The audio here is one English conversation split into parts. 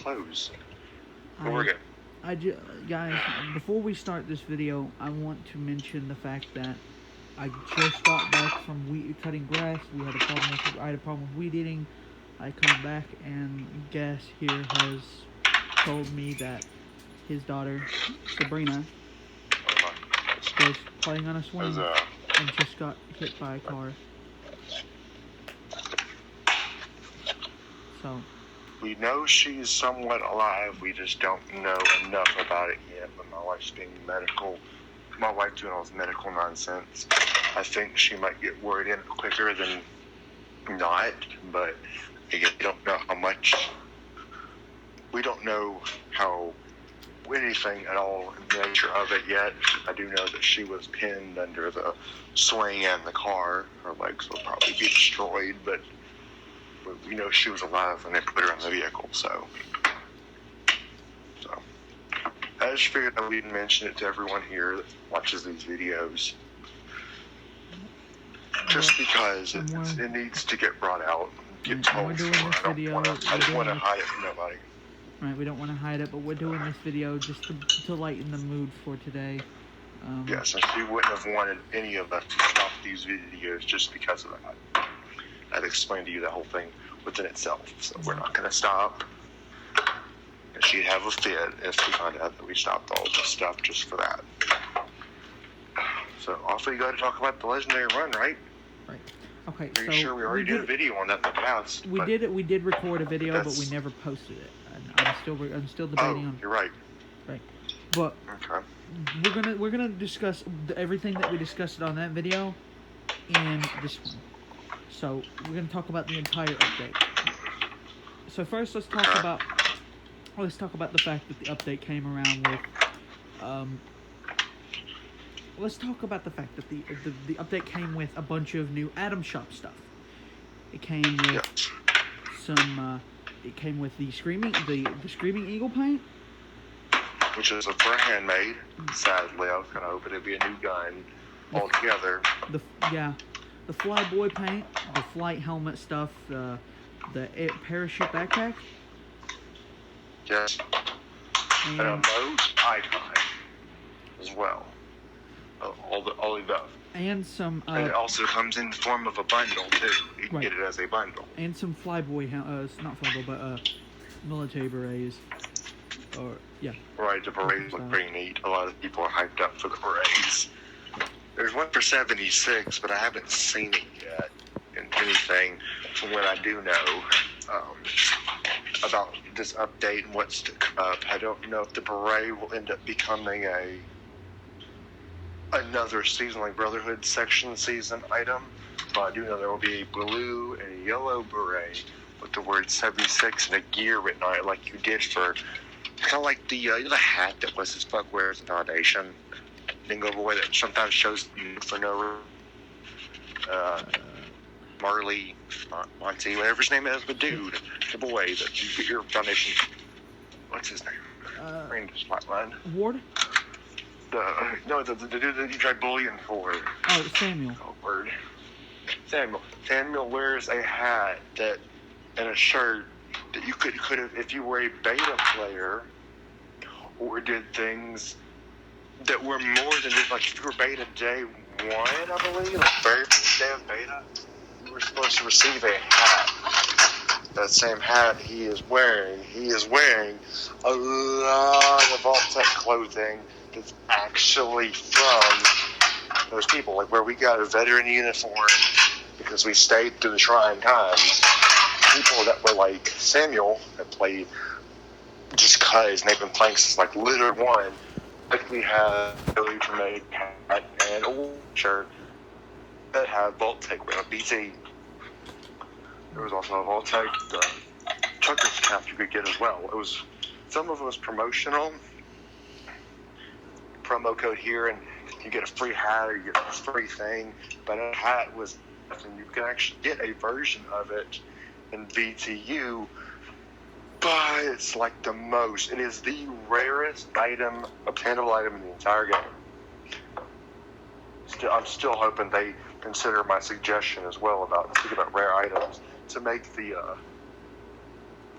clothes. But we're good. Guys, before we start this video, I want to mention the fact that I just got back from cutting grass. I had a problem with weed eating. I come back and Gas here has told me that his daughter, Sabrina, was playing on a swing and just got hit by a car. So we know she's somewhat alive. We just don't know enough about it yet. But my wife's doing all this medical nonsense. I think she might get word in quicker than not, but again, we don't know how much. We don't know how anything at all in the nature of it yet. I do know that she was pinned under the swing and the car. Her legs will probably be destroyed, but we know she was alive when they put her in the vehicle. So I just figured that we'd mention it to everyone here that watches these videos, just because it needs to get brought out, get told. We're doing this video. I don't want to hide it from nobody. Right, we don't want to hide it, but we're doing this video just to lighten the mood for today. Yes, and she wouldn't have wanted any of us to stop these videos just because of that. I've explained to you the whole thing within itself, so we're not going to stop. And she'd have a fit if we found out that we stopped all this stuff just for that. So off we go to talk about the legendary run, right? Right. Okay. Pretty sure we already did a video on that in the past. We did record a video, but we never posted it. I'm still debating on. You're right. Right. But okay. we're gonna discuss everything that we discussed on that video in this one. So we're gonna talk about the entire update. So first, let's talk about the fact that the update came around with. Let's talk about the fact that the update came with a bunch of new Atom Shop stuff. It came with some. It came with the Screaming Eagle paint, which is a brand made. Sadly, I was kind of hoping it'd be a new gun altogether. The Flyboy paint, the flight helmet stuff, the parachute backpack. Yes. And a mode icon as well. All the above. And some. And it also comes in the form of a bundle too. You can get it as a bundle. And some Flyboy, not Flyboy, but military berets. Right, the berets look pretty neat. A lot of people are hyped up for the berets. There's one for 76, but I haven't seen it yet in anything from what I do know about this update and what's to come. I don't know if the beret will end up becoming another Seasonal Brotherhood section season item, but I do know there will be a blue and a yellow beret with the word 76 and a gear written on it, like you did for kind of like the hat that was his Fuck Wears the Foundation Dingo Boy that sometimes shows you for no Marley, Monty, whatever his name is, the dude, the boy that you get your foundation. What's his name? Brain just flatlined. Ward? The dude that you tried bullying for. Oh, Samuel. Oh, word. Samuel. Samuel wears a hat and a shirt that you could have, if you were a beta player or did things that were more than just, like, if you were beta day one, I believe, like very first day of beta, you were supposed to receive a hat. That same hat he is wearing a lot of Vault-Tec clothing that's actually from those people, like where we got a veteran uniform because we stayed through the trying times. People that were like Samuel that played just cause, and they've been playing since like Litter 1, like we have the ability to make hat and a shirt that had Vault-Tec with a BT. There was also a Vault-Tec trucker's cap you could get as well. Some of it was promotional. Promo code here and you get a free hat or you get a free thing, but a hat was nothing. You can actually get a version of it in VTU, but it's like it is the rarest obtainable item in the entire game. I'm still hoping they consider my suggestion as well about rare items to make the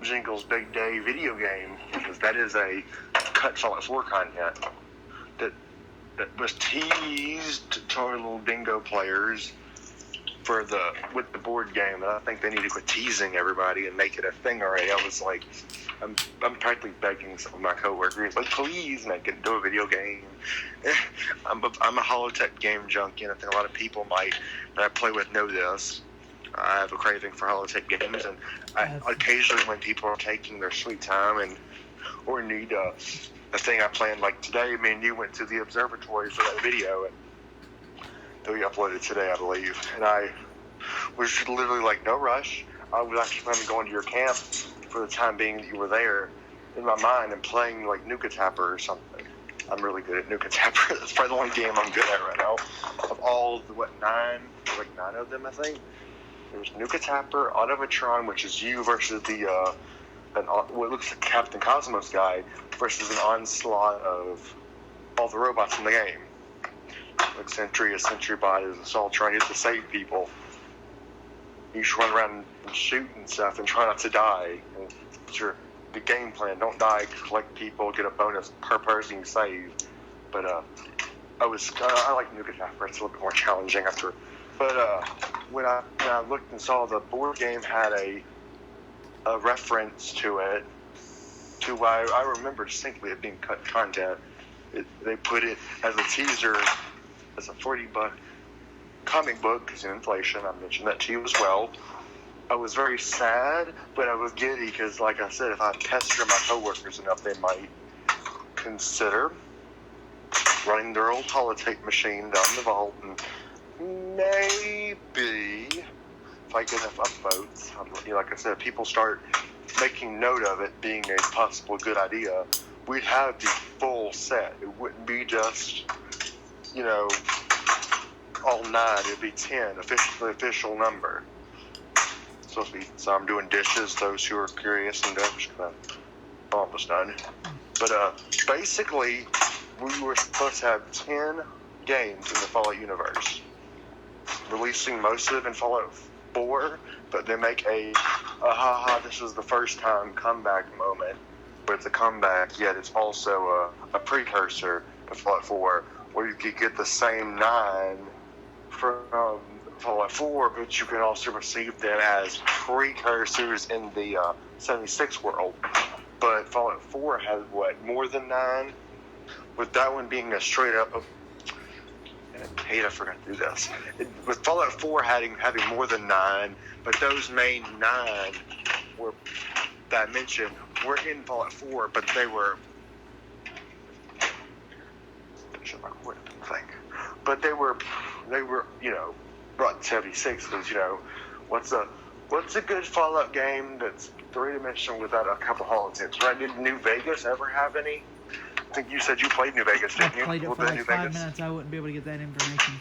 Jingle's Big Day video game, because that is a cut Fallout 4 content that was teased to our little bingo players with the board game, and I think they need to quit teasing everybody and make it a thing already. I was like, I'm practically begging some of my coworkers, like, please make it into a video game. I'm a holotech game junkie, and I think a lot of people that I play with know this. I have a craving for holotech games, and occasionally when people are taking their sweet time or need a thing I planned, like today, me and you went to the observatory for that video, and that we uploaded today, I believe, and I was literally like, no rush. I was actually planning on going to your camp for the time being that you were there in my mind and playing like Nuka Tapper or something. I'm really good at Nuka Tapper. That's probably the one game I'm good at right now. Of all the, nine of them, I think. There's Nuka Tapper, Automatron, which is you versus what looks like Captain Cosmos guy versus an onslaught of all the robots in the game. Like Sentry, a Sentry bot is all trying to save people. You should run around and shoot and stuff and try not to die. And it's the game plan. Don't die, collect people, get a bonus per person you save. But I like Nuka Tapper. It's a little bit more challenging after. But when I looked and saw the board game had a reference to it, to why I remember distinctly it being cut content. They put it as a teaser, as a $40 comic book, because of inflation. I mentioned that to you as well. I was very sad, but I was giddy because, like I said, if I pester my coworkers enough, they might consider running their old holotape machine down the vault, and maybe if I get enough upvotes, like I said, people start making note of it being a possible good idea, we'd have the full set. It wouldn't be just, all 9. It'd be 10, the official number. It's supposed to be, so I'm doing dishes, those who are curious, and I'm almost done. But basically, we were supposed to have 10 games in the Fallout universe. Releasing most of them in Fallout 4, but they make this is the first time comeback moment, where it's a comeback, yet it's also a precursor to Fallout 4, where you could get the same 9 from Fallout 4, but you can also receive them as precursors in the 76 world. But Fallout 4 has, more than 9? With that one being a straight up... I hate I forgot to do this. With Fallout 4 having more than 9, but those main 9 that I mentioned were in Fallout 4, but they were... But they were, brought to 76 because, what's a good Fallout game that's 3-dimensional without a couple holotapes, right? Did New Vegas ever have any? I think you said you played New Vegas, didn't you? I played it for like 5 minutes. I wouldn't be able to get that information.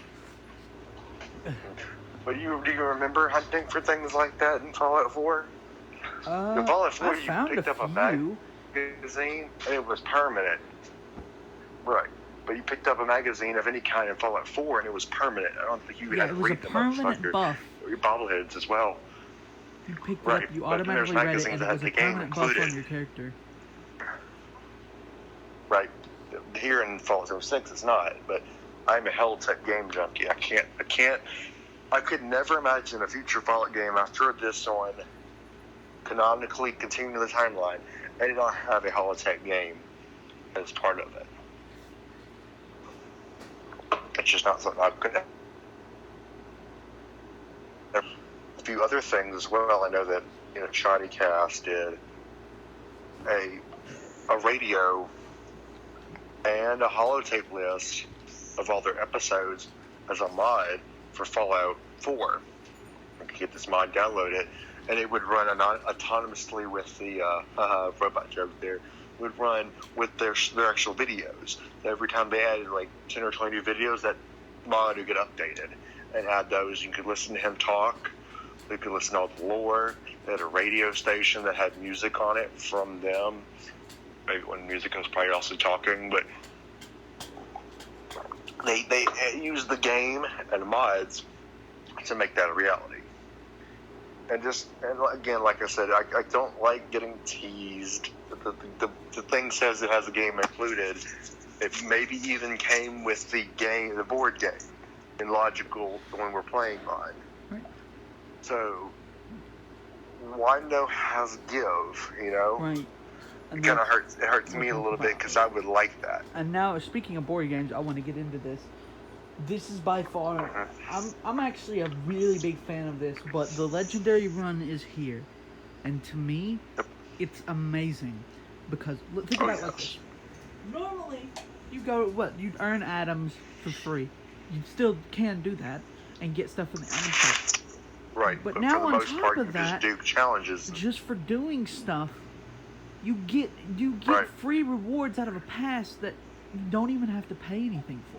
But do you remember hunting for things like that in Fallout 4? In Fallout 4, you picked up a magazine, and it was permanent. Right. But you picked up a magazine of any kind in Fallout 4, and it was permanent. I don't think you had to read them. It was a permanent buff. Your bobbleheads as well. You picked it up, you automatically read it, and it was a permanent buff on your character. Right. Here in Fallout 06, it's not, but I'm a Helltech game junkie. I could never imagine a future Fallout game after this one canonically continue the timeline and not have a Helltech game as part of it. It's just not something I could have. A few other things as well. I know that Shoddy Cast did a radio and a holotape list of all their episodes as a mod for Fallout 4. You could get this mod, download it, and it would run autonomously with the robot joke there. It would run with their actual videos. Every time they added 10 or 20 new videos, that mod would get updated and add those. You could listen to him talk. You could listen to all the lore. They had a radio station that had music on it from them. Maybe when music was probably also talking, but they used the game and mods to make that a reality. And again, like I said, I don't like getting teased. The thing says it has a game included. It maybe even came with the board game, in Logical, the one we're playing on. Right. So why no has give? You know. Right. It kind of hurts. It hurts me a little bit because I would like that. And now, speaking of board games, I want to get into this. This is by far, I'm actually a really big fan of this, but the Legendary Run is here. And to me, it's amazing. Because, think about it like this. Normally, you'd earn atoms for free. You still can do that and get stuff in the atom set. Right. But now, for the on most top part, of that, just do challenges. Just for doing stuff, you get free rewards out of a pass that you don't even have to pay anything for.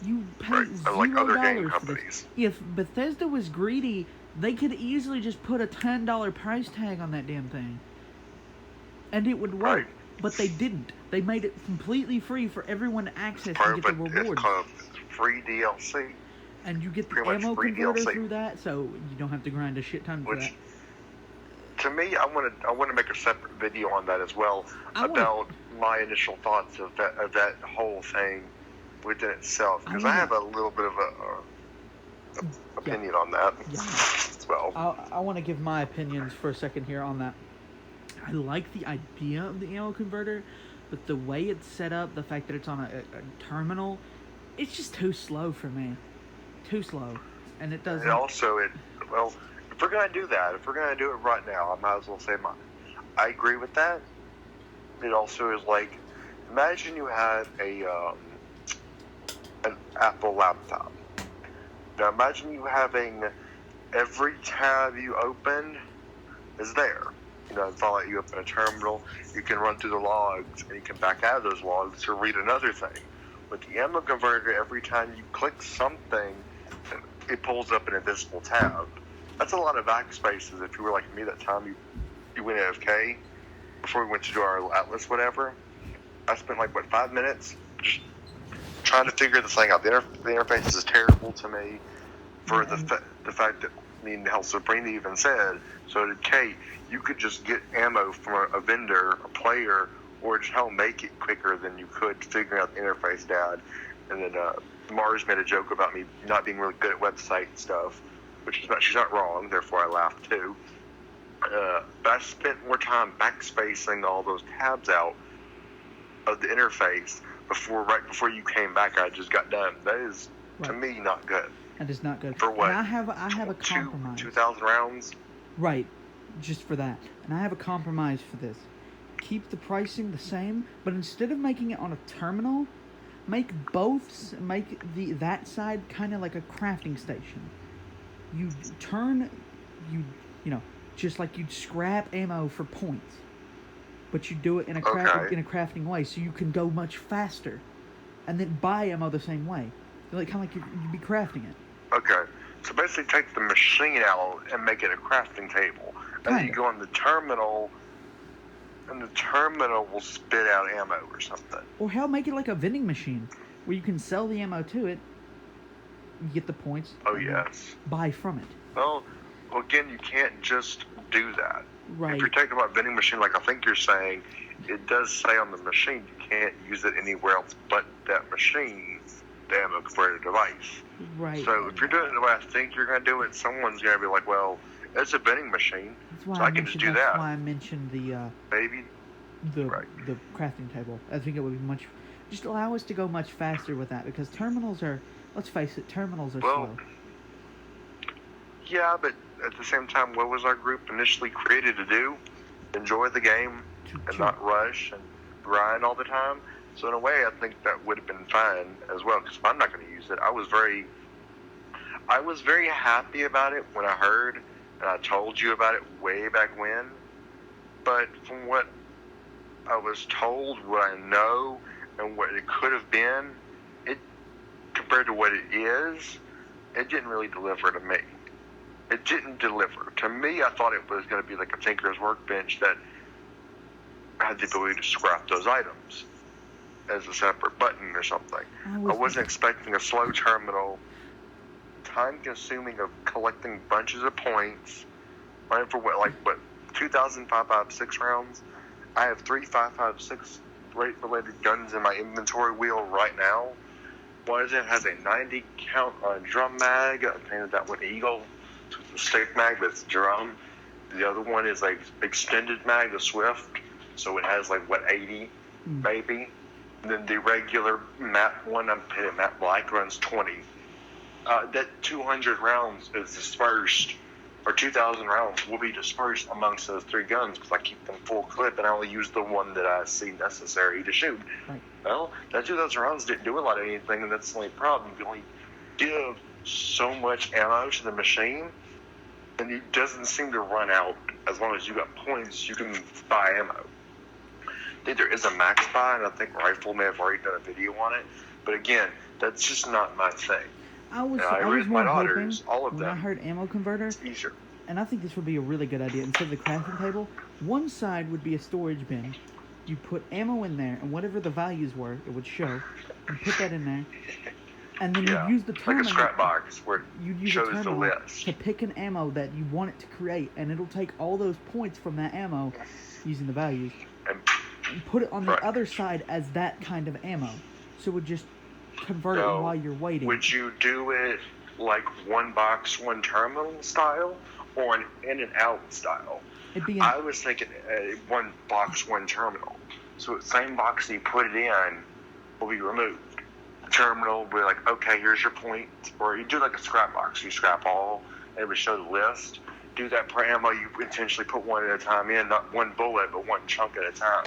You pay $0 for this. If Bethesda was greedy, they could easily just put a $10 price tag on that damn thing, and it would work. Right. But they didn't. They made it completely free for everyone to access and get the rewards. It's called free DLC. And you get the ammo converter through that, so you don't have to grind a shit ton for that. To me, I want to make a separate video on that as well about my initial thoughts of that whole thing within itself, because I have a little bit of a opinion on that as well. I want to give my opinions for a second here on that. I like the idea of the ammo converter, but the way it's set up, the fact that it's on a terminal, it's just too slow for me. Too slow, and it doesn't. And also, if we're gonna do that, if we're gonna do it right now, I might as well say mine. I agree with that. It also is like, imagine you had an Apple laptop. Now imagine you having every tab you open is there. You know, it's not like you open a terminal, you can run through the logs, and you can back out of those logs to read another thing. With the ammo converter, every time you click something, it pulls up an invisible tab. That's a lot of backspaces. If you were like me that time, you went AFK before we went to do our Atlas, whatever. I spent 5 minutes just trying to figure this thing out. The interface is terrible to me for the fact that, hell, Sabrina even said, so did Kate, you could just get ammo from a vendor, a player, or just make it quicker than you could figuring out the interface, Dad. And then Mars made a joke about me not being really good at website stuff, which is not, she's not wrong, therefore I laughed too. But I spent more time backspacing all those tabs out of the interface right before you came back. I just got done. That is, to me, not good. That is not good. For what? And I have a compromise. 2,000 rounds? Right, just for that. And I have a compromise for this. Keep the pricing the same, but instead of making it on a terminal, make that side kind of like a crafting station. You just like you'd scrap ammo for points, but you do it in a crafting way, so you can go much faster, and then buy ammo the same way. Kind of like you'd be crafting it. Okay, so basically take the machine out and make it a crafting table, and then you go on the terminal. And the terminal will spit out ammo or something. Or hell, make it like a vending machine where you can sell the ammo to it, you get the points. Oh, yes. Buy from it. Well, again, you can't just do that. Right. If you're talking about vending machine, like I think you're saying, it does say on the machine you can't use it anywhere else but that machine, the ammo converter device. Right. So if you're doing it the way I think you're going to do it, someone's going to be like, well, it's a vending machine, so I can just do that. That's why I mentioned the crafting table. I think it would be just allow us to go much faster with that, because terminals are, let's face it, slow. Yeah, but at the same time, what was our group initially created to do? Enjoy the game and not rush and grind all the time. So in a way, I think that would have been fine as well, because I'm not going to use it. I was very happy about it when I heard. And I told you about it way back when. But from what I was told, what I know, and what it could have been, compared to what it is, it didn't really deliver to me. It didn't deliver. To me, I thought it was going to be like a Tinker's Workbench that had the ability to scrap those items as a separate button or something. I wasn't expecting a slow terminal, time-consuming of collecting bunches of points, right? For what 2,556 rounds. I have 3 5.56 rate-related guns in my inventory wheel right now. One of them has a 90 count drum mag. I painted that one Eagle. So it's a stick mag, but it's drum. The other one is like extended mag, the Swift. So it has 80 maybe. And then the regular matte one, I'm painted matte black, runs 20. That 200 rounds is dispersed, or 2,000 rounds will be dispersed amongst those 3 guns because I keep them full clip and I only use the one that I see necessary to shoot. Right. Well, that 2,000 rounds didn't do a lot of anything, and that's the only problem. You can only give so much ammo to the machine, and it doesn't seem to run out. As long as you got points, you can buy ammo. I think there is a max buy, and I think Rifle may have already done a video on it. But again, that's just not my thing. I was my more daughters, hoping all of when them. I heard ammo converter, It's easier. and I think this would be a really good idea. Instead of the crafting table, one side would be a storage bin. You put ammo in there, and whatever the values were, it would show. You put that in there, and then you use the terminal. Like a scrap box where You'd it use shows a the terminal list. to pick an ammo that you want it to create, and it'll take all those points from that ammo, using the values, and put it on the other side as that kind of ammo. So it would just convert it while you're waiting. Would you do it like one box, one terminal style, or an in and out style? I was thinking one box, one terminal. So the same box that you put it in will be removed. The terminal will be like, okay, here's your point. Or you do like a scrap box. You scrap all, and it would show the list. Do that per ammo. You intentionally put one at a time in, not one bullet, but one chunk at a time.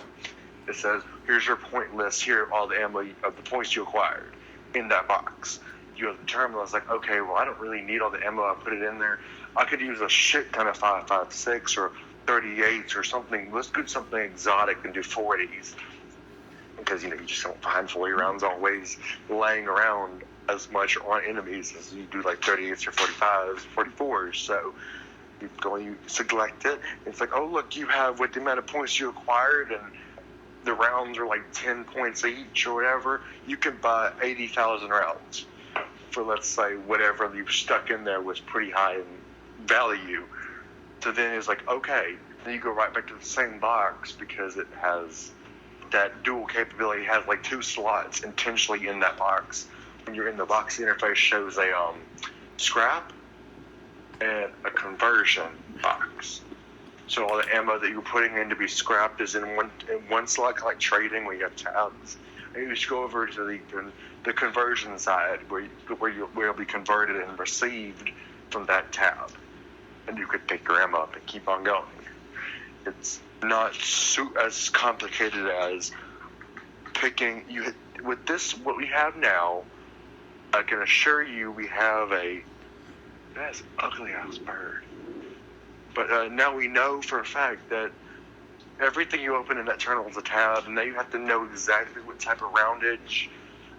It says, here's your point list. Here are all the ammo of the points you acquired in that box. You have the terminal. It's like, okay, well, I don't really need all the ammo. I put it in there. I could use a shit ton of 5.56 or 38s or something. Let's do something exotic and do 40s. Because, you just don't find 40 rounds always laying around as much on enemies as you do like 38s or 45s, 44s. So you select it. It's like, oh, look, you have what the amount of points you acquired, and the rounds are like 10 points each or whatever. You can buy 80,000 rounds for, let's say, whatever you stuck in there was pretty high in value. So then it's like, okay, then you go right back to the same box because it has that dual capability. It has like 2 slots intentionally in that box. When you're in the box, the interface shows a scrap and a conversion box. So all the ammo that you're putting in to be scrapped is in one slot, like trading, where you have tabs. And you just go over to the conversion side where you'll be converted and received from that tab. And you could pick your ammo up and keep on going. It's not as complicated as picking. With this, what we have now, I can assure you we have that's an ugly ass bird. But now we know for a fact that everything you open in that terminal is a tab, and now you have to know exactly what type of roundage.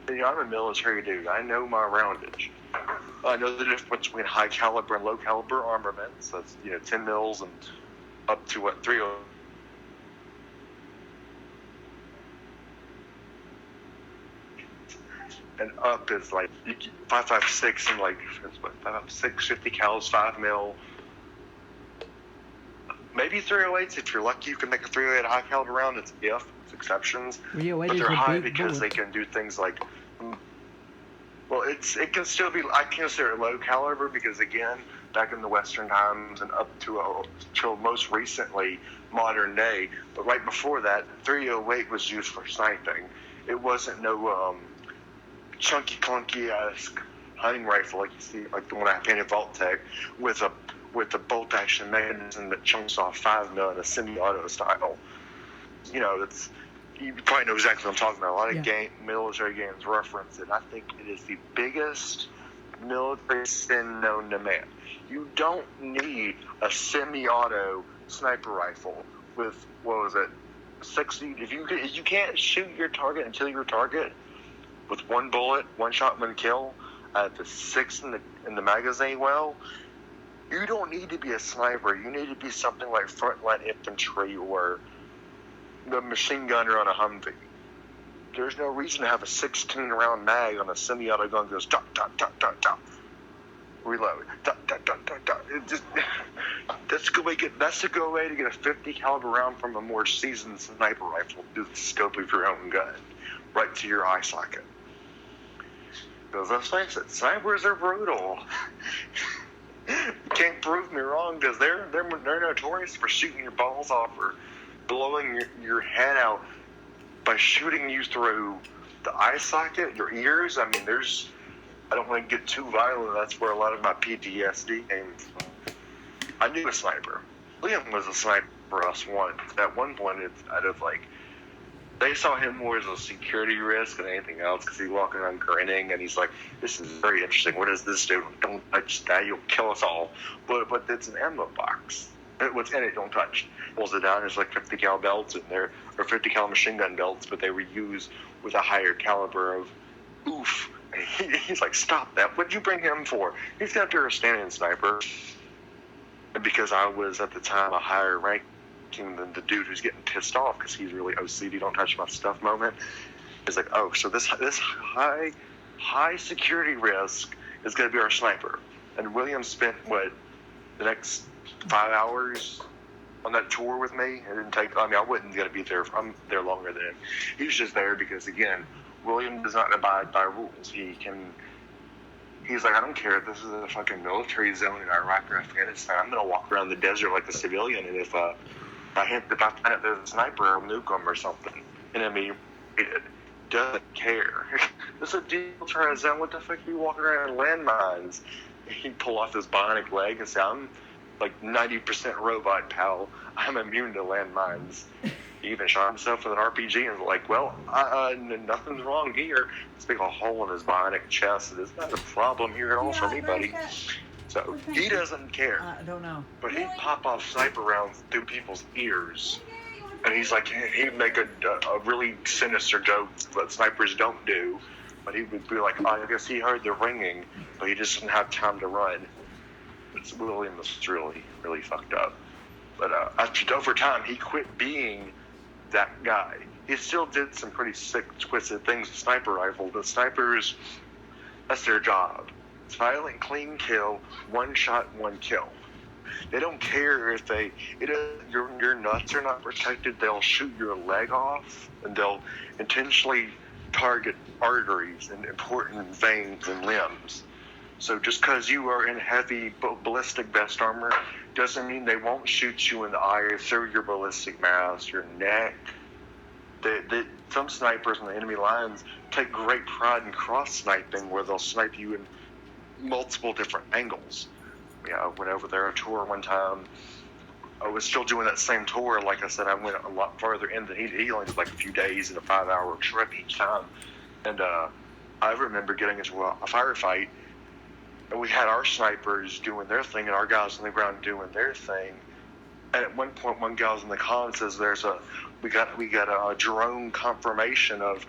And, I'm a military dude. I know my roundage. I know the difference between high caliber and low caliber armaments. That's 10 mils and up to 3. And up is like 5.56 and like 5.56, 50 cals, 5 mil. Maybe 308s. If you're lucky, you can make a 308 high caliber round. It's exceptions. 308 but is they're a high big because bullet. they can do things like. Well, it can still be. I consider it low caliber because, again, back in the Western times and up till most recently modern day, but right before that, 308 was used for sniping. It wasn't no chunky clunky hunting rifle like you see, like the one I painted Vault-Tec with a bolt action mechanism that chunks off 5 mil in a semi-auto style. You probably know exactly what I'm talking about. A lot of military games reference it. I think it is the biggest military sin known to man. You don't need a semi-auto sniper rifle with, 60. If you can't shoot your target until your target with one bullet, one shot, one kill, at the 6 in the magazine, you don't need to be a sniper. You need to be something like frontline infantry or the machine gunner on a Humvee. There's no reason to have a 16-round mag on a semi-auto gun that goes dot, dot, dot, dot, dot. reload. It just, that's a good way to get a 50 caliber round from a more seasoned sniper rifle through the scope of your own gun, right to your eye socket. Because let's face it, snipers are brutal. You can't prove me wrong, because they're notorious for shooting your balls off or blowing your head out by shooting you through the eye socket, your ears. I mean, I don't want to get too violent. That's where a lot of my PTSD came from. I knew a sniper. Liam was a sniper for us once. At one point, they saw him more as a security risk than anything else, because he's walking around grinning, and he's like, this is very interesting. What does this do? Don't touch that. You'll kill us all. But it's an ammo box. What's in it, don't touch. Pulls it down. There's like 50 cal belts in there, or 50 cal machine gun belts, but they were used with a higher caliber of oof. And he's like, stop that. What'd you bring him for? He's out there a standing sniper. And because I was at the time a higher ranking than the dude who's getting pissed off because he's really OCD, don't touch my stuff moment. It's like, oh, so this high security risk is going to be our sniper. And William spent the next 5 hours on that tour with me. It didn't take. I mean, I wasn't going to be there. I'm there longer than him. He was just there because, again, William does not abide by rules. He's like, I don't care if this is a fucking military zone in Iraq or Afghanistan. I'm going to walk around the desert like a civilian, and if I find out there's a sniper, I'll nuke him or something. And I mean, it doesn't care. This is a demilitarized zone. What the fuck are you walking around in landmines? He'd pull off his bionic leg and say, I'm like 90% robot, pal. I'm immune to landmines. He even shot himself with an RPG and was like, well, nothing's wrong here. This big hole in his bionic chest. There's not a problem here at all for me, buddy. So he doesn't care. I don't know. But he'd pop off sniper rounds through people's ears. And he's like, he'd make a really sinister joke that snipers don't do. But he would be like, oh, I guess he heard the ringing, but he just didn't have time to run. William was really, really fucked up. But over time, he quit being that guy. He still did some pretty sick, twisted things with sniper rifle, but snipers, that's their job. Silent, clean kill, one shot, one kill. They don't care if your nuts are not protected. They'll shoot your leg off, and they'll intentionally target arteries and important veins and limbs. So just because you are in heavy ballistic vest armor doesn't mean they won't shoot you in the eye or through your ballistic mask, your neck. Some snipers in the enemy lines take great pride in cross-sniping, where they'll snipe you in multiple different angles. I went over there on a tour one time. I was still doing that same tour. Like I said, I went a lot farther in than he only did like a few days in a 5-hour trip each time. And I remember getting into a firefight, and we had our snipers doing their thing and our guys on the ground doing their thing. And at one point, one guy was in the comments says, we got a drone confirmation of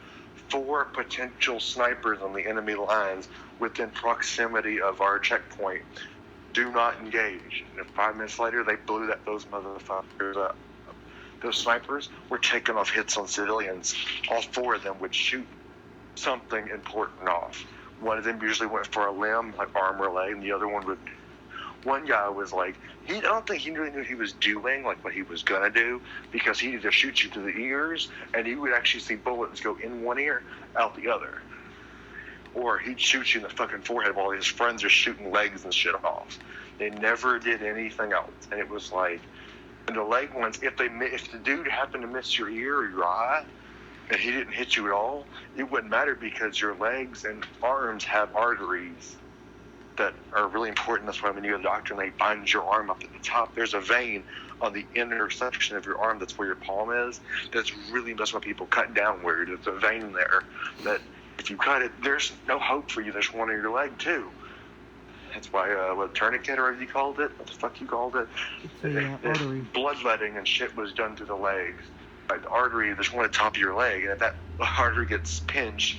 4 potential snipers on the enemy lines within proximity of our checkpoint. Do not engage. And 5 minutes later, they blew those motherfuckers up. Those snipers were taking off hits on civilians. All 4 of them would shoot something important off. One of them usually went for a limb, like arm or leg, and the other one would. One guy was like, I don't think he really knew what he was doing, like what he was gonna do, because he'd either shoot you through the ears, and he would actually see bullets go in one ear, out the other. Or he'd shoot you in the fucking forehead while his friends are shooting legs and shit off. They never did anything else. And it was like, and the leg ones, if the dude happened to miss your ear or your eye, and he didn't hit you at all, it wouldn't matter, because your legs and arms have arteries that are really important. That's why when you go to the doctor and they bind your arm up at the top, there's a vein on the inner section of your arm, that's where your palm is, that's why people cut down weird. There's a vein there that if you cut it, there's no hope for you. There's one on your leg too. That's why tourniquet, or whatever you called it, what the fuck you called it, artery. Bloodletting and shit was done through the legs. Like the artery, there's one at the top of your leg, and if that artery gets pinched,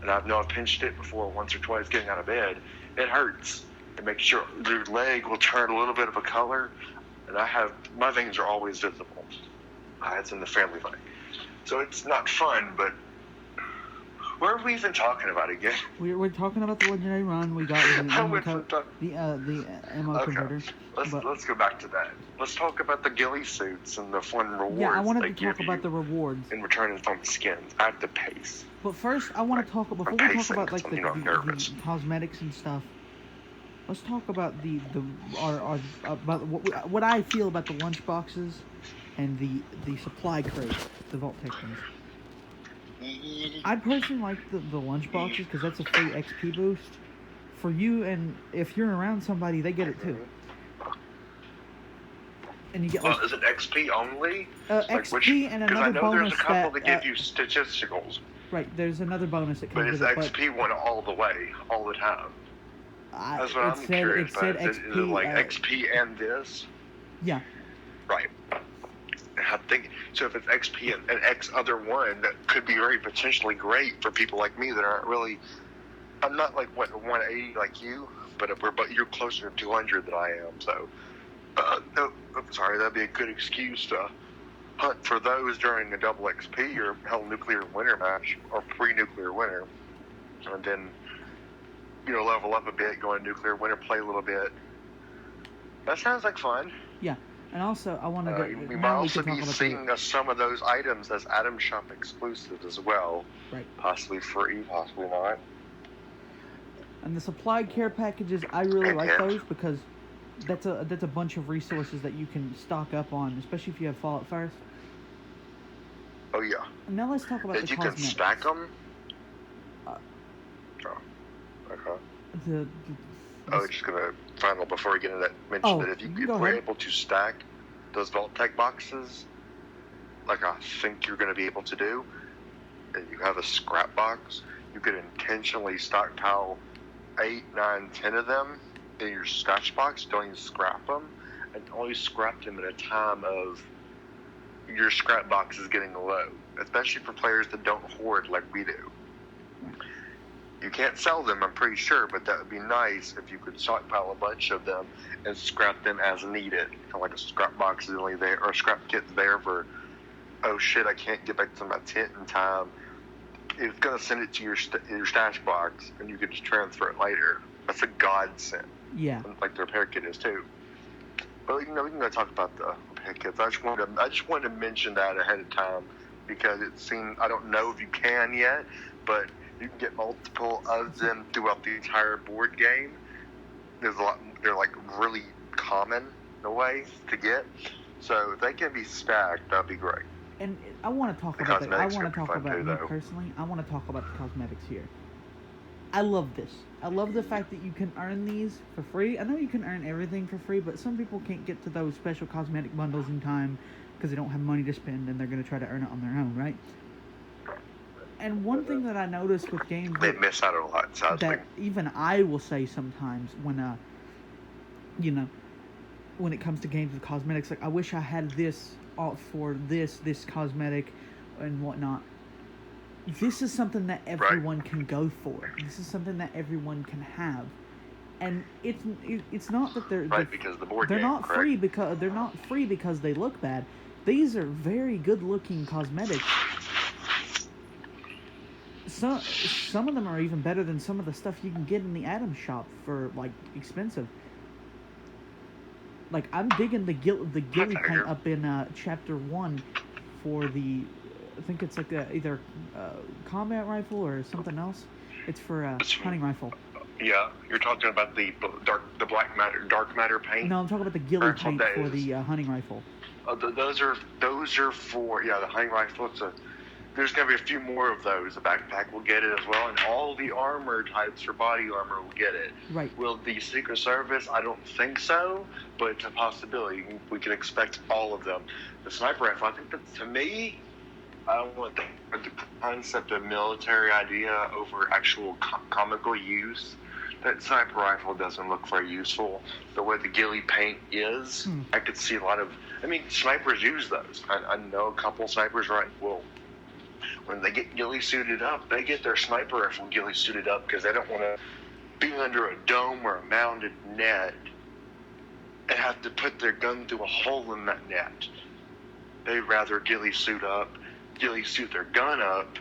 and I've pinched it before once or twice getting out of bed, it hurts. It makes your leg will turn a little bit of a color, and my veins are always visible. It's in the family line. So it's not fun, but What are we even talking about again? We're talking about the legendary run we got with the ammo converter. Let's go back to that. Let's talk about the ghillie suits and the fun rewards. Yeah, I wanted to talk about the rewards in return for skins at the pace. But first, I want to talk before we talk about like the cosmetics and stuff. Let's talk about about what I feel about the lunch boxes and the supply crate, the Vault Tech ones. I personally like the lunch boxes because that's a free XP boost for you, and if you're around somebody, they get it too. And you get like, is it XP only? XP and another bonus. Because I know there's a couple that give you statisticals. Right, there's another bonus that comes with it. But it's XP one all the way, all the time. That's what I'm curious about. Is it like XP and this? Yeah. Right. I think so. If it's XP and X other one, that could be very potentially great for people like me that aren't really. I'm not like 180 like you, but you're closer to 200 than I am. So, no, I'm sorry. That'd be a good excuse to hunt for those during a double XP or hell nuclear winter match or pre-nuclear winter, and then level up a bit, go into nuclear winter, play a little bit. That sounds like fun. Yeah. And also, I want to go. We might also be seeing some of those items as Atom Shop exclusives as well. Right. Possibly free, possibly not. And the supply care packages, I really like those because that's a bunch of resources that you can stock up on, especially if you have Fallout first. Oh yeah. And now let's talk about the cosmetics. You can stack them. Okay. Just gonna final before we get into that. Mention that if we're able to stack those Vault Tech boxes, like I think you're gonna be able to do, and you have a scrap box, you could intentionally stockpile 8, 9, 10 of them in your stash box. Don't even scrap them, and only scrap them at a time of your scrap box is getting low, especially for players that don't hoard like we do. You can't sell them, I'm pretty sure, but that would be nice if you could stockpile a bunch of them and scrap them as needed. Kind of like a scrap box is only there, or a scrap kit's there for, oh shit, I can't get back to my tent in time. It's going to send it to your stash box, and you could just transfer it later. That's a godsend. Yeah. Like the repair kit is too. But we can go talk about the repair kits. I just wanted to mention that ahead of time because it seemed, I don't know if you can yet, but you can get multiple of them throughout the entire board game. There's a lot. They're like really common in a way to get. So if they can be stacked, that'd be great. And I want to talk about that. I want to talk about me personally. I want to talk about the cosmetics here. I love this. I love the fact that you can earn these for free. I know you can earn everything for free, but some people can't get to those special cosmetic bundles in time because they don't have money to spend and they're going to try to earn it on their own, right? And one thing that I noticed with games they miss out on a lot, sadly. That even I will say sometimes when when it comes to games with cosmetics, like I wish I had this for this cosmetic and whatnot. This is something that everyone can go for. This is something that everyone can have, and it's not that they're because the board they're game, not free because they look bad. These are very good looking cosmetics. Some of them are even better than some of the stuff you can get in the Atom Shop for like expensive. Like I'm digging the ghillie paint up in chapter 1 for the, I think it's like either combat rifle or something else. It's for hunting rifle. Yeah, you're talking about the dark matter paint. No, I'm talking about the ghillie paint for the hunting rifle. Those are for the hunting rifle. There's going to be a few more of those. The backpack will get it as well, and all the armor types for body armor will get it. Right. Will the Secret Service? I don't think so, but it's a possibility. We can expect all of them. The sniper rifle, I think that, to me, I don't want the concept of military idea over actual comical use. That sniper rifle doesn't look very useful. The way the ghillie paint is, I could see a lot of... I mean, snipers use those. I know a couple snipers, right? Well, when they get ghillie suited up, they get their sniper rifle ghillie suited up because they don't want to be under a dome or a mounted net and have to put their gun through a hole in that net. They'd rather ghillie suit their gun up,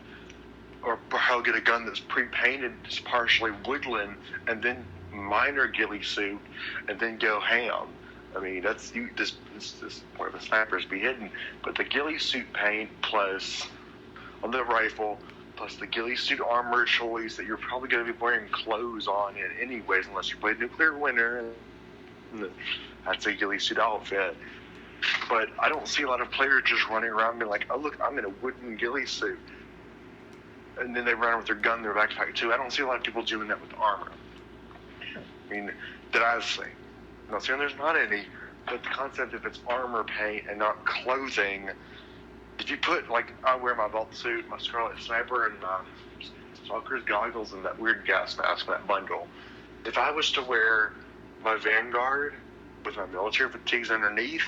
or he'll get a gun that's pre-painted, just partially woodland, and then minor ghillie suit, and then go ham. I mean, that's this where the snipers be hidden. But the ghillie suit paint plus on the rifle, plus the ghillie suit armor choice that you're probably going to be wearing clothes on it anyways, unless you play Nuclear Winter. That's a ghillie suit outfit. But I don't see a lot of players just running around being like, oh look, I'm in a wooden ghillie suit. And then they run with their gun in their backpack too. I don't see a lot of people doing that with armor. I mean, that I've seen. I'm not saying there's not any, but the concept if it's armor paint and not clothing, if you put, like, I wear my vault suit, my Scarlet Sniper, and my Stalker's goggles and that weird gas mask in that bundle. If I was to wear my Vanguard with my military fatigues underneath,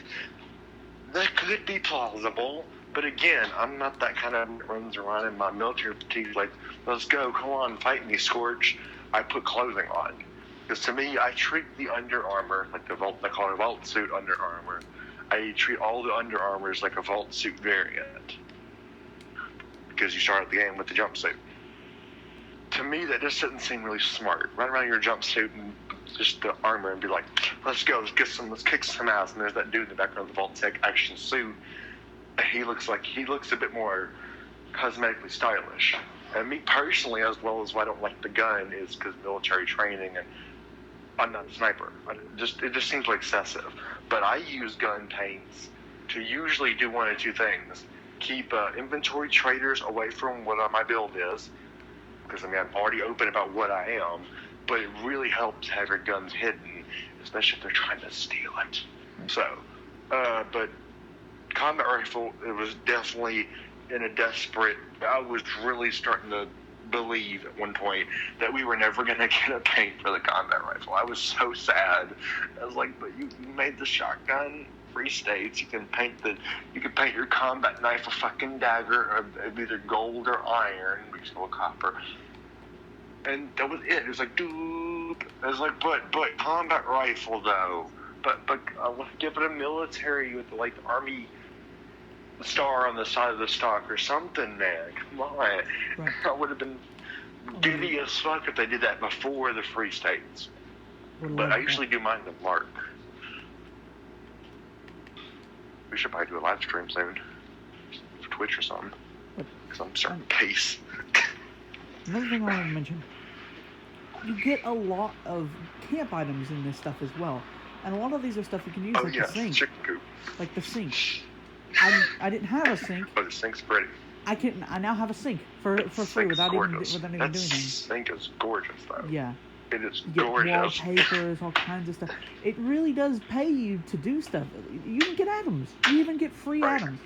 that could be plausible. But again, I'm not that kind of that runs around in my military fatigues like, let's go, come on, fight me, Scorch. I put clothing on. Because to me, I treat the Under Armour like the Vault, they call it a Vault suit Under Armour. I treat all the Under Armours like a Vault suit variant. Because you start the game with the jumpsuit. To me, that just doesn't seem really smart. Run around your jumpsuit and just the armor and be like, let's go, let's kick some ass. And there's that dude in the background of the Vault Tech action suit. He looks a bit more cosmetically stylish. And me personally, as well as why I don't like the gun, is because military training and I'm not a sniper. It just seems like excessive. But I use gun paints to usually do one of two things. Keep inventory traders away from what my build is. Because, I mean, I'm already open about what I am. But it really helps have your guns hidden, especially if they're trying to steal it. So, but combat rifle, it was definitely in a desperate, I was really starting to believe at one point that we were never going to get a paint for the combat rifle. I was so sad. I was like, but you made the shotgun free states. You can paint your combat knife a fucking dagger of either gold or iron, which is copper. And that was it. It was like, dude. I was like, but combat rifle though. But I want to give it a military with like the army star on the side of the stock or something, man. Come on. Right. I would have been giddy as fuck if they did that before the free states. But I usually do mine to Mark. We should probably do a live stream soon. For Twitch or something. Because I'm starting to pace. Another thing I want to mention. You get a lot of camp items in this stuff as well. And a lot of these are stuff you can use, like the sink. Chicken coop. Like the sink. I didn't have a sink. Oh, the sink's pretty. I now have a sink for free without even doing anything. Sink is gorgeous, though. Yeah. It is you gorgeous. Get wallpapers, all kinds of stuff. It really does pay you to do stuff. You can get items. You even get free items.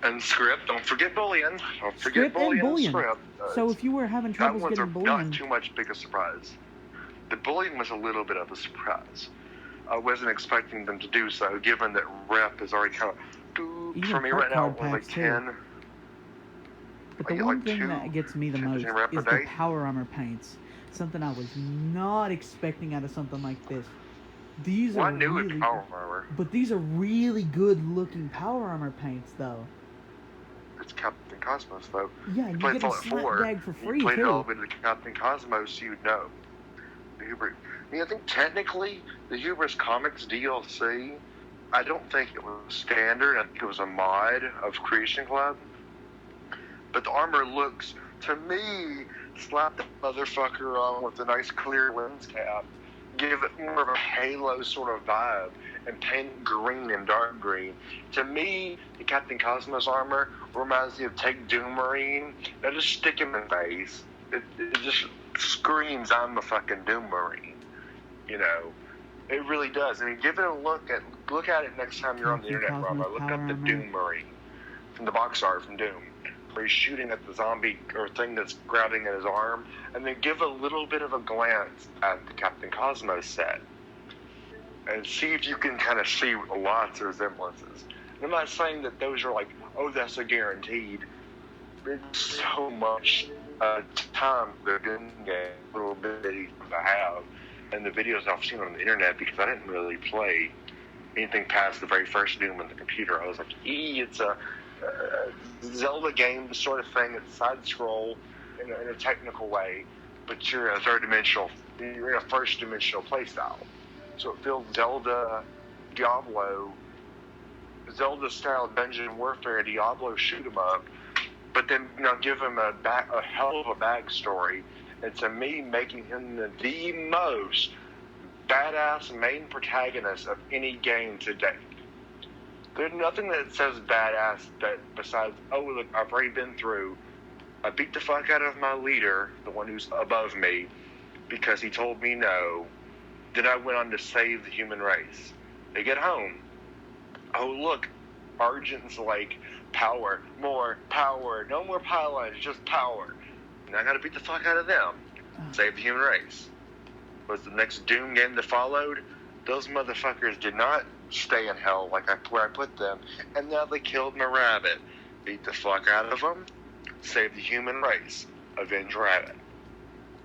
And script. Don't forget bullion. Don't forget bullion. Script. So if you were having troubles getting bullion, not too much big a surprise. The bullion was a little bit of a surprise. I wasn't expecting them to do so, given that rep is already kind of for me right now. Like 10. But the one thing that gets me the most is the power armor paints. Something I was not expecting out of something like this. These are really power armor. But these are really good looking power armor paints, though. It's Captain Cosmos, though. Yeah, and you get a slapdag for free, too. You played it all too. into Captain Cosmos, you'd know. I mean, I think technically the Hubris Comics DLC, I don't think it was standard. I think it was a mod of Creation Club. But the armor looks, to me, slap the motherfucker on with a nice clear lens cap, give it more of a Halo sort of vibe, and paint it green and dark green. To me, the Captain Cosmos armor reminds me of Take Doom Marine. Now just stick him in the face. It just screams, I'm a fucking Doom Marine. You know, it really does. I mean, give it a look at it next time you're on the internet, Rama. Look up the Doom Marine from the box art from Doom, where he's shooting at the zombie or thing that's grabbing at his arm, and then give a little bit of a glance at the Captain Cosmos set, and see if you can kind of see lots of resemblances. And I'm not saying that those are like, oh, that's a guaranteed. It's so much time the gun game, a little bit to have. And the videos I've seen on the internet, because I didn't really play anything past the very first Doom on the computer. I was like, it's a Zelda game sort of thing. It's side scroll in a technical way, but you're in a you're in a first dimensional play style. So it feels Diablo, Zelda style dungeon warfare, Diablo shoot 'em up, but then give him a hell of a backstory. And to me, making him the most badass main protagonist of any game to date. There's nothing that says badass that besides, oh look, I've already been through. I beat the fuck out of my leader, the one who's above me, because he told me no. Then I went on to save the human race. They get home. Oh look, Argent's like, power, more power, no more pylons, just power. And I gotta beat the fuck out of them. Save the human race. Was the next Doom game that followed? Those motherfuckers did not stay in hell where I put them, and now they killed my rabbit. Beat the fuck out of them. Save the human race. Avenge rabbit.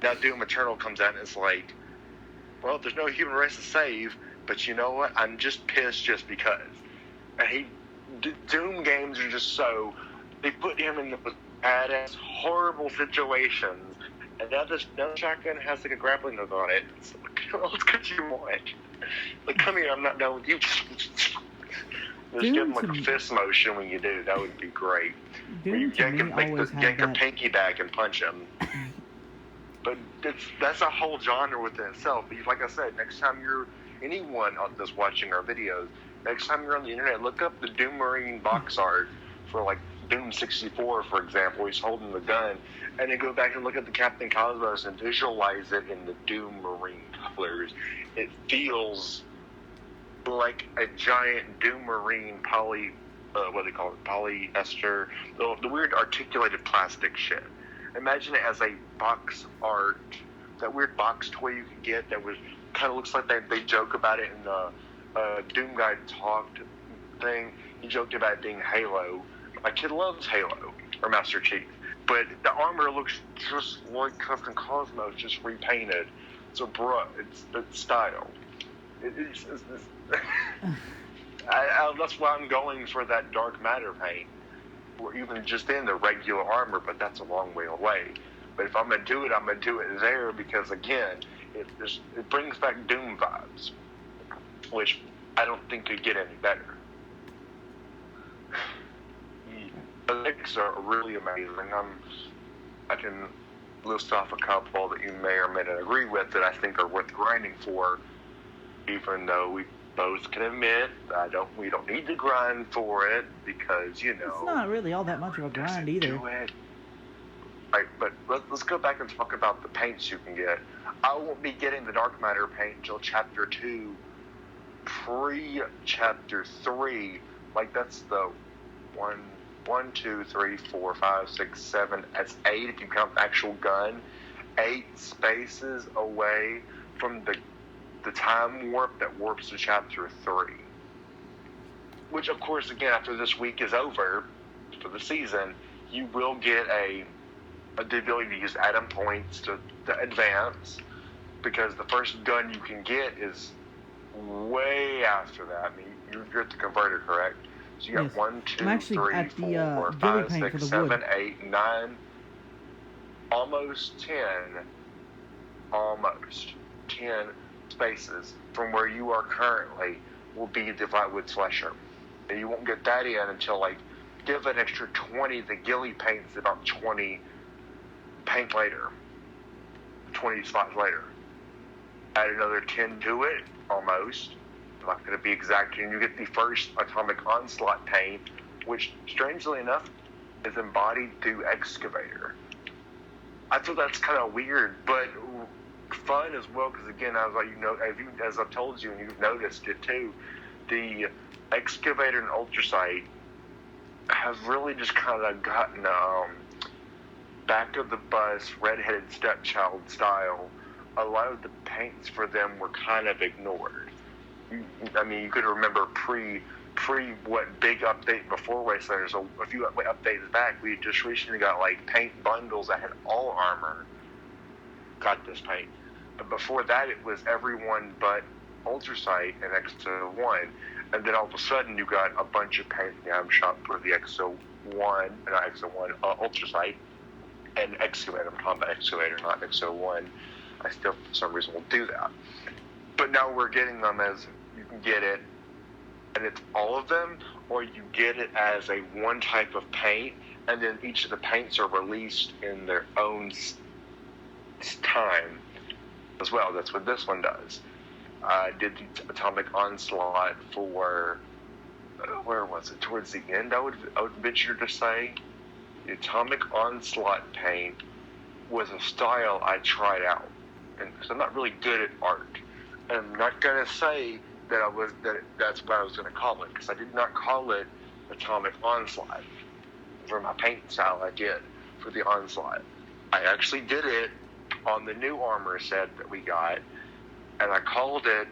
Now Doom Eternal comes out and it's like, well, there's no human race to save, but you know what? I'm just pissed just because. Doom games are just so, they put him in the badass, horrible situations, and now the shotgun has like a grappling hook on it. So, what could you want? Like, come here, I'm not done with you. Just give him like a fist motion when you do. That would be great. Doom to me always had yank a pinky back and punch him. But that's a whole genre within itself. But like I said, next time anyone that's watching our videos, next time you're on the internet, look up the Doom Marine box art for like Doom 64, for example. He's holding the gun, and then go back and look at the Captain Cosmos and visualize it in the Doom Marine colors. It feels like a giant Doom Marine polyester, the weird articulated plastic shit. Imagine it as a box art, that weird box toy you can get that was kind of looks like they joke about it in the Doom Guy Talked thing. He joked about it being Halo. My kid loves Halo, or Master Chief. But the armor looks just like Captain Cosmos, just repainted. So, it's style. That's why I'm going for that dark matter paint. Or even just in the regular armor, but that's a long way away. But if I'm going to do it, I'm going to do it there because, again, it brings back Doom vibes, which I don't think could get any better. The lyrics are really amazing. I can list off a couple that you may or may not agree with that I think are worth grinding for, even though we both can admit we don't need to grind for it because, it's not really all that much of a grind either. Right, but let's go back and talk about the paints you can get. I won't be getting the dark matter paint until chapter 2, pre-chapter 3. Like, that's the 1, 2, 3, 4, 5, 6, 7. That's 8 if you count the actual gun. 8 spaces away from the time warp that warps to chapter 3. Which, of course, again, after this week is over for the season, you will get the ability to use atom points to advance, because the first gun you can get is way after that. I mean, you're at the converter, correct? So you got 1, 2, 3, 4, 5, 6, 7, 8, 9, almost 10 spaces from where you are currently will be the Flatwood Slasher. And you won't get that in until, give an extra 20, the Ghillie paint's about 20 paint later, 20 spots later. Add another 10 to it, almost. I'm not going to be exact, and you get the first Atomic Onslaught paint, which, strangely enough, is embodied through Excavator. I thought that's kind of weird, but fun as well, because again, as I've told you, and you've noticed it too, the Excavator and Ultrasight have really just kind of gotten back of the bus, redheaded stepchild style. A lot of the paints for them were kind of ignored. You could remember pre what big update before Wastelanders, so a few updates back, we just recently got paint bundles that had all armor got this paint. But before that, it was everyone but Ultrasight and X1. And then all of a sudden, you got a bunch of paint in the item shop for the Ultrasight and Excavator, Combat Excavator, not XO1. I still, for some reason, will do that. But now we're getting them as you can get it, and it's all of them, or you get it as a one type of paint, and then each of the paints are released in their own time as well. That's what this one does. I did the Atomic Onslaught for, where was it? Towards the end, I would venture to say. The Atomic Onslaught paint was a style I tried out, and because I'm not really good at art, and I'm not gonna say that's what I was gonna call it, because I did not call it Atomic Onslaught for my paint style. I did for the Onslaught. I actually did it on the new armor set that we got, and I called it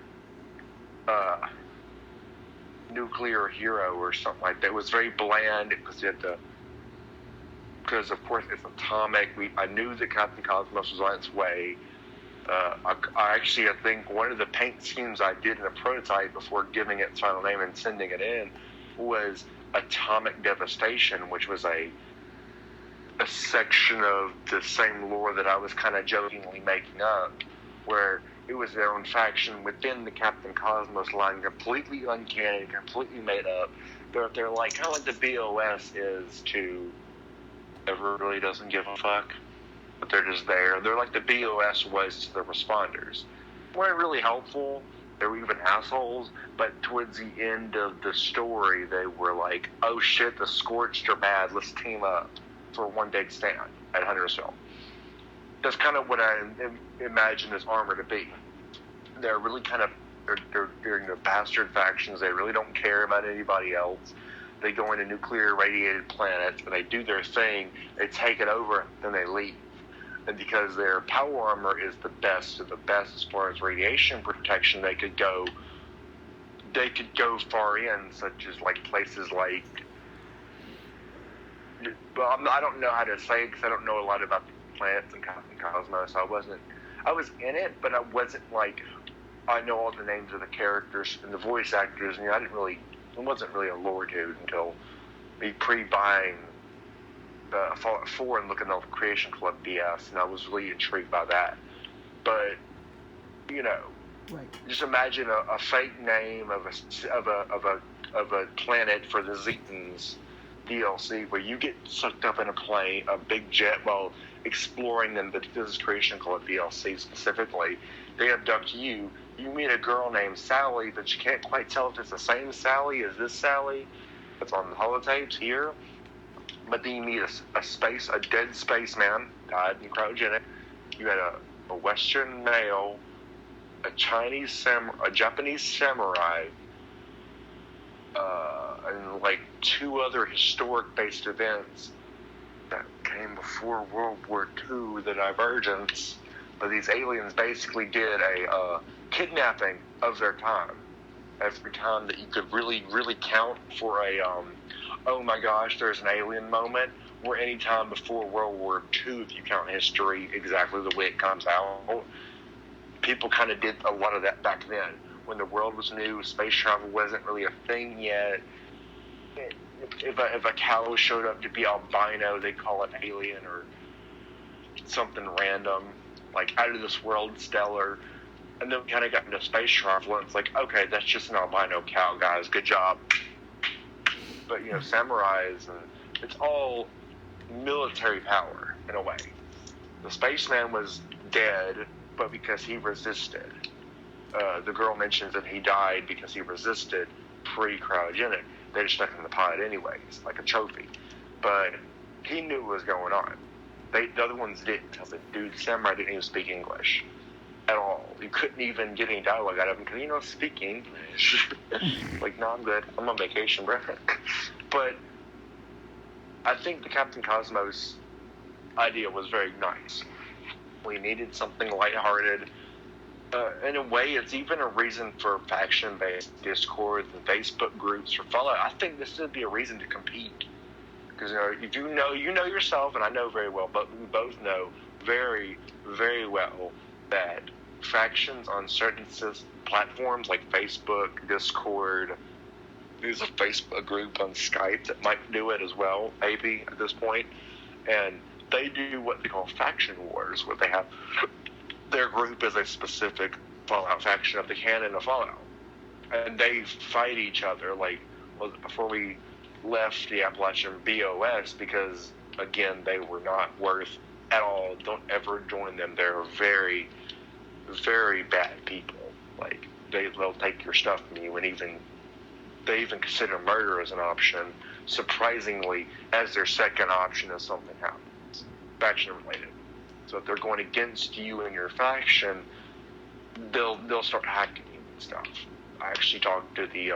Nuclear Hero or something like that. It was very bland because of course it's atomic. I knew that Captain Cosmos was on its way. I think one of the paint schemes I did in a prototype before giving it its final name and sending it in was Atomic Devastation, which was a section of the same lore that I was kind of jokingly making up, where it was their own faction within the Captain Cosmos line, completely uncanny, completely made up. They're like kind of like the BOS is to everyone really doesn't give a fuck, but they're just there. They're like the BOS was to the responders. They weren't really helpful. They were even assholes, but towards the end of the story, they were like, oh shit, the Scorched are bad, let's team up for one big stand at Huntersville. That's kind of what I imagine this armor to be. They're really kind of, they're bastard factions. They really don't care about anybody else. They go into nuclear irradiated planets and they do their thing. They take it over, then they leave. And because their power armor is the best of the best as far as radiation protection, they could go far in, such as like places like, well, I don't know how to say it because I don't know a lot about the planets and Cosmos. I was in it, but I wasn't like, I know all the names of the characters and the voice actors, and I wasn't really a lore dude until me pre-buying Fallout 4 and looking at the Creation Club BS, and I was really intrigued by that. But right. Just imagine a fake name of a planet for the Zetans DLC, where you get sucked up in a big jet while exploring them. But this is Creation Club DLC specifically. They abduct you. You meet a girl named Sally, but you can't quite tell if it's the same Sally as this Sally that's on the holotapes here. But then you meet a dead spaceman, died in cryogenic. You had a Western male, a Japanese samurai, and like two other historic-based events that came before World War II, the Divergence. But these aliens basically did a kidnapping of their time. Every time that you could really, really count for a oh my gosh, there's an alien moment, or any time before World War II, if you count history exactly the way it comes out. People kind of did a lot of that back then. When the world was new, space travel wasn't really a thing yet. If a cow showed up to be albino, they call it alien or something random, like out of this world, stellar. And then we kind of got into space travel, and it's like, okay, that's just an albino cow, guys. Good job. But, samurais, and it's all military power, in a way. The spaceman was dead, but because he resisted. The girl mentions that he died because he resisted pre-cryogenic. They just stuck him in the pod anyways, like a trophy. But he knew what was going on. The other ones didn't. The samurai didn't even speak English at all. You couldn't even get any dialogue out of him because you don't speak English. Like, no, I'm good. I'm on vacation, bro. But I think the Captain Cosmos idea was very nice. We needed something lighthearted. In a way, it's even a reason for faction-based Discord and Facebook groups for Fallout. I think this would be a reason to compete. Because if you know yourself, and I know very well, but we both know very, very well that factions on certain platforms like Facebook, Discord, there's a Facebook group on Skype that might do it as well, maybe at this point, and they do what they call faction wars, where they have their group is a specific Fallout faction of the canon of Fallout, and they fight each other. Like, before we left the Appalachian BOS, because again they were not worth at all. Don't ever join them. They're very, very bad people. Like, they'll take your stuff from you, and they even consider murder as an option, surprisingly, as their second option if something happens, faction related. So if they're going against you and your faction, they'll start hacking you and stuff. I actually talked to the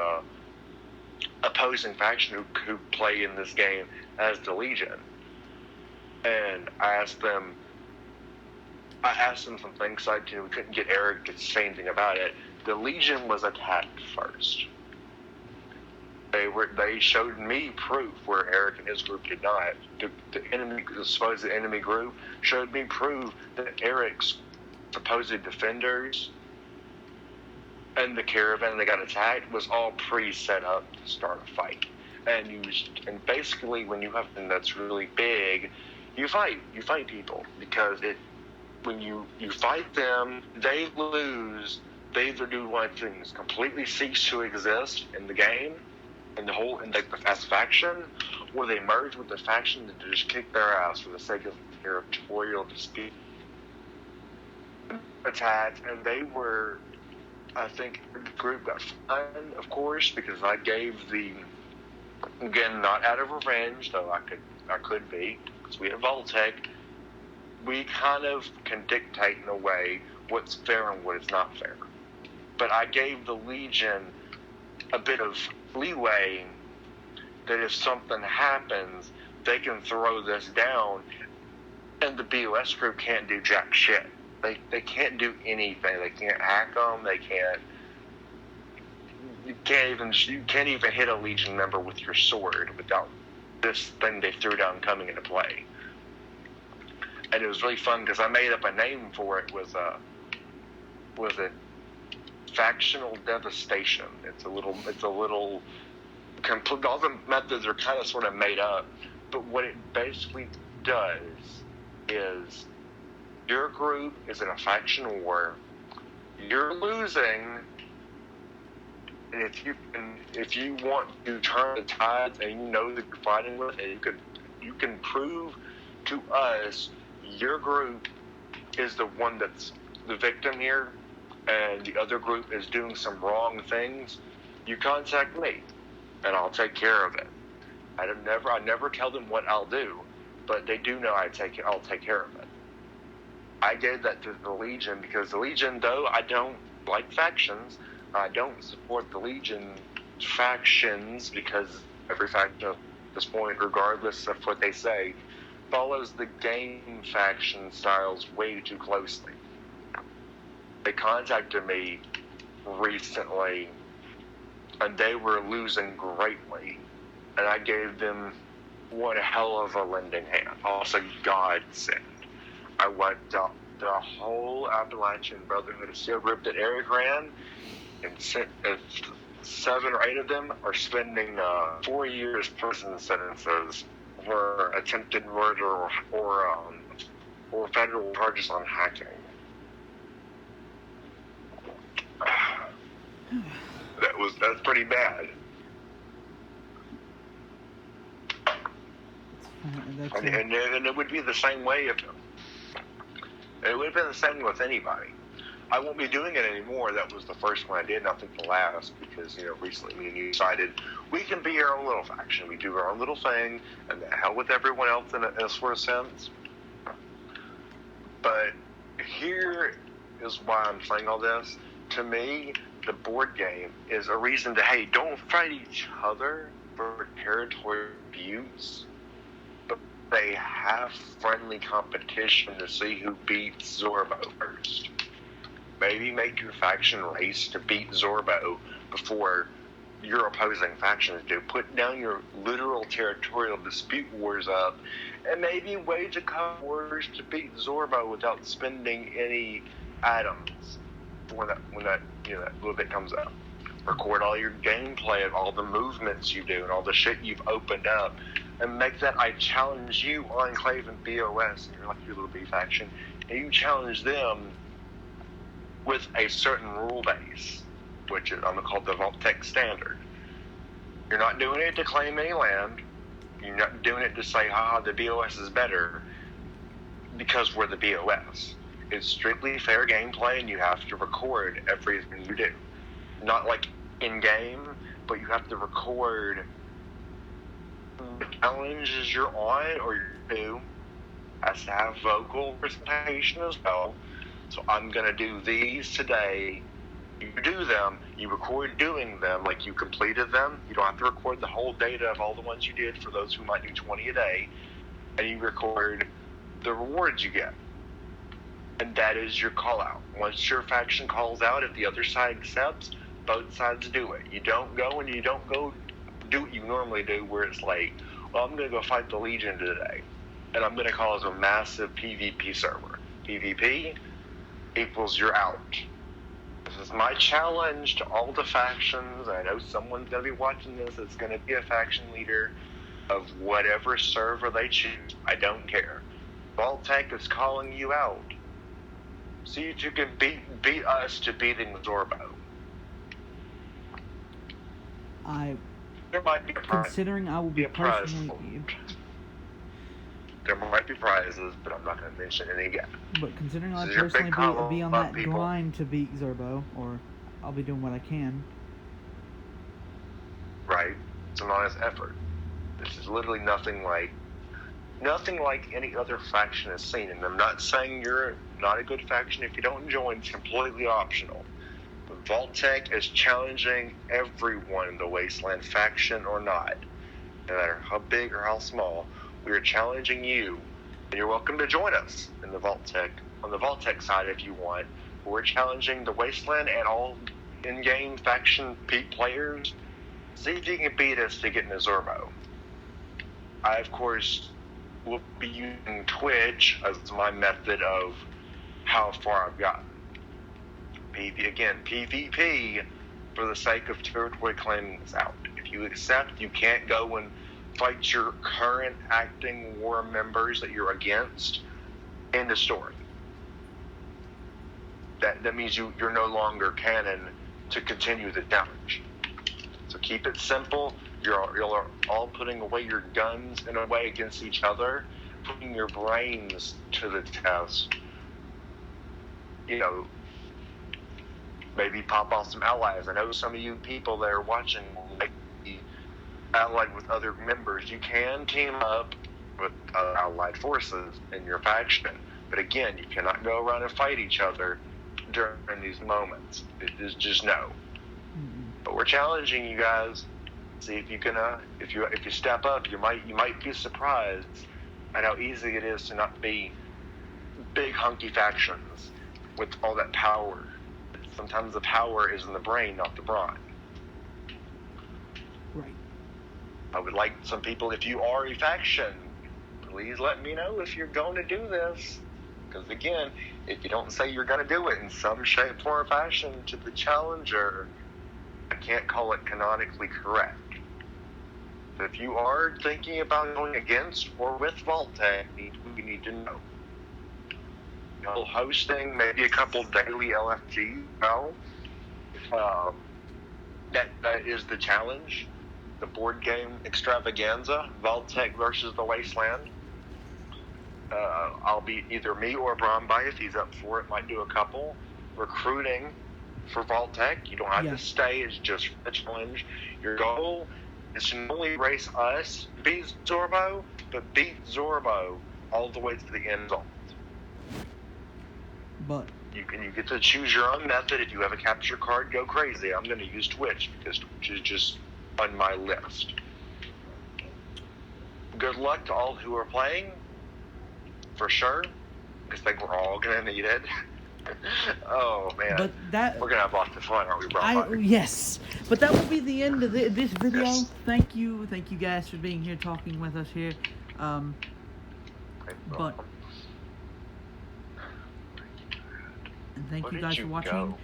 opposing faction who play in this game as the Legion, and I asked them some things, so we couldn't get Eric to say anything about it. The Legion was attacked first. They showed me proof where Eric and his group did not. The supposed enemy group showed me proof that Eric's supposed defenders and the caravan that got attacked was all pre-set up to start a fight. And basically, when you have something that's really big, you fight people, because when you fight them, they lose. They either do one of things: completely cease to exist in the game, as a faction, or they merge with the faction to just kick their ass for the sake of territorial dispute. Attacked, and they were, I think, the group got fined, of course, because I gave again, not out of revenge, though I could be, because we have Voltec. We kind of can dictate in a way what's fair and what is not fair. But I gave the Legion a bit of leeway that if something happens, they can throw this down, and the BOS group can't do jack shit. They can't do anything. They can't hack them. They can't. You can't even hit a Legion member with your sword without this thing they threw down coming into play. And it was really fun because I made up a name for it. Was a factional devastation. It's a little complete. All the methods are kind of sort of made up, but what it basically does is your group is in a faction war. You're losing, and if you want to turn the tides, and you know that you're fighting with, and you can prove to us your group is the one that's the victim here, and the other group is doing some wrong things, you contact me, and I'll take care of it. I never tell them what I'll do, but they do know I'll take care of it. I gave that to the Legion because the Legion, though I don't like factions, I don't support the Legion factions because every faction at this point, regardless of what they say, follows the game faction styles way too closely. They contacted me recently, and they were losing greatly, and I gave them one hell of a lending hand. Also, godsend. I wiped out the whole Appalachian Brotherhood of Steel group that Eric ran, and 7 or 8 of them are spending 4 years prison sentences for attempted murder or federal charges on hacking. That's pretty bad. And it would be the same way it would have been the same with anybody. I won't be doing it anymore. That was the first one I did, and I think the last, because, recently me and you decided we can be our own little faction. We do our own little thing, and the hell with everyone else in a sort of sense. But here is why I'm saying all this. To me, the board game is a reason to, hey, don't fight each other for territorial abuse. They have friendly competition to see who beats Zorbo first. Maybe make your faction race to beat Zorbo before your opposing factions do. Put down your literal territorial dispute wars up, and maybe wage a couple wars to beat Zorbo without spending any items when that little bit comes up. Record all your gameplay of all the movements you do and all the shit you've opened up. And make that I challenge you, Enclave and BOS, and you're like your little B faction, and you challenge them with a certain rule base, which is, I'm going to call the Vault-Tec standard. You're not doing it to claim any land. You're not doing it to say, haha, the BOS is better, because we're the BOS. It's strictly fair gameplay, and you have to record everything you do. Not like in-game, but you have to record the challenges you're on or you do. Has to have vocal presentation as well. So I'm going to do these today. You do them, you record doing them, like you completed them. You don't have to record the whole data of all the ones you did for those who might do 20 a day. And you record the rewards you get. And that is your call out. Once your faction calls out, if the other side accepts, both sides do it. You don't go and you don't go do what you normally do, where it's like, well, I'm going to go fight the Legion today, and I'm going to cause a massive PvP server. PvP equals you're out. This is my challenge to all the factions. I know someone's going to be watching this. It's going to be a faction leader of whatever server they choose. I don't care. Vault-Tec is calling you out. See if you can beat us to beating Zorbo. There might be a prize. Considering I will be personally... There might be prizes, but I'm not going to mention any yet. But considering I personally be on that grind to beat Zerbo, or I'll be doing what I can. Right. It's an honest effort. This is literally nothing like any other faction has seen. And I'm not saying you're not a good faction if you don't join. It's completely optional. Vault-Tec is challenging everyone in the Wasteland faction or not. No matter how big or how small, we are challenging you. And you're welcome to join us in the Vault-Tec, on the Vault-Tec side if you want. We're challenging the Wasteland and all in-game faction peak players. See if you can beat us to get into Zorbo. I, of course, will be using Twitch as my method of how far I've gotten. PvP, for the sake of territory claiming, is out. If you accept, you can't go and fight your current acting war members that you're against. End of story. That means you're no longer canon to continue the challenge. So keep it simple. You're all putting away your guns in a way against each other, putting your brains to the test. You know, maybe pop off some allies. I know some of you people that are watching might be allied with other members. You can team up with allied forces in your faction. But again, you cannot go around and fight each other during these moments. It is just no. But we're challenging you guys. See if you can. If you step up, you might be surprised at how easy it is to not be big hunky factions with all that power. Sometimes the power is in the brain, not the brawn. Right. I would like some people, if you are a faction, please let me know if you're going to do this. Because again, if you don't say you're going to do it in some shape, form, or fashion to the challenger, I can't call it canonically correct. But if you are thinking about going against or with Vault-Tec, we need to know. Hosting maybe a couple daily LFG. Well, that is the challenge. The board game extravaganza, Vault-Tec versus the Wasteland. I'll be either me or Bromby if he's up for it. Might do a couple. Recruiting for Vault-Tec. You don't have to stay. It's just a challenge. Your goal is to not only race us, beat Zorbo, but beat Zorbo all the way to the end zone. But you get to choose your own method. If you have a capture card, go crazy. I'm going to use Twitch because Twitch is just on my list. Good luck to all who are playing, for sure, because I think we're all going to need it. Oh man, but we're going to have lots of fun, aren't we, bro? Yes, but that will be the end of this video. Yes. Thank you guys for being here, talking with us here. But. And thank you guys for watching.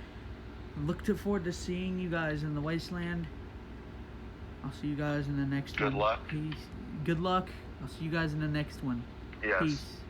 Look forward to seeing you guys in the wasteland. I'll see you guys in the next one. Good luck. Peace. Good luck. I'll see you guys in the next one. Yes. Peace.